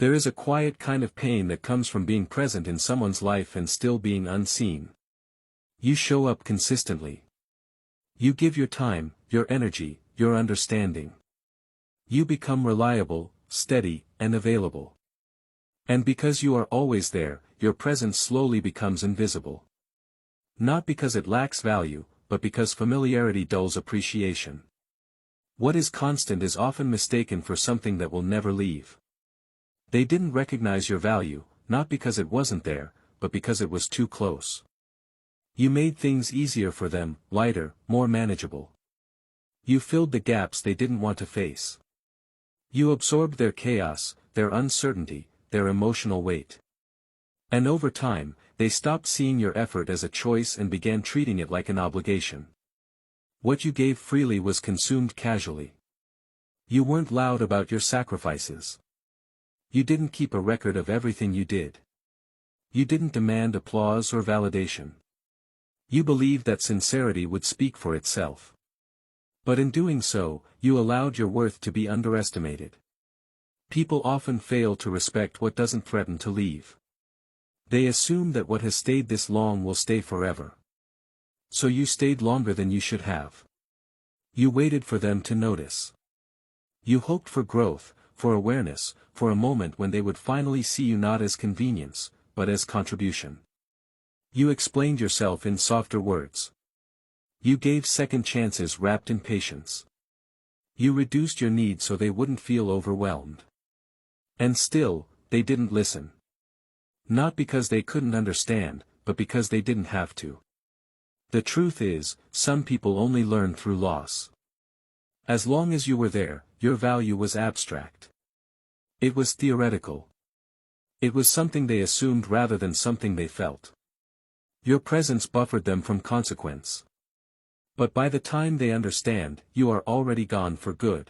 There is a quiet kind of pain that comes from being present in someone's life and still being unseen. You show up consistently. You give your time, your energy, your understanding. You become reliable, steady, and available. And because you are always there, your presence slowly becomes invisible. Not because it lacks value, but because familiarity dulls appreciation. What is constant is often mistaken for something that will never leave. They didn't recognize your value, not because it wasn't there, but because it was too close. You made things easier for them, lighter, more manageable. You filled the gaps they didn't want to face. You absorbed their chaos, their uncertainty, their emotional weight. And over time, they stopped seeing your effort as a choice and began treating it like an obligation. What you gave freely was consumed casually. You weren't loud about your sacrifices. You didn't keep a record of everything you did. You didn't demand applause or validation. You believed that sincerity would speak for itself. But in doing so, you allowed your worth to be underestimated. People often fail to respect what doesn't threaten to leave. They assume that what has stayed this long will stay forever. So you stayed longer than you should have. You waited for them to notice. You hoped for growth, for awareness, for a moment when they would finally see you not as convenience, but as contribution. You explained yourself in softer words. You gave second chances wrapped in patience. You reduced your needs so they wouldn't feel overwhelmed. And still, they didn't listen. Not because they couldn't understand, but because they didn't have to. The truth is, some people only learn through loss. As long as you were there, your value was abstract. It was theoretical. It was something they assumed rather than something they felt. Your presence buffered them from consequence. But by the time they understand, you are already gone for good.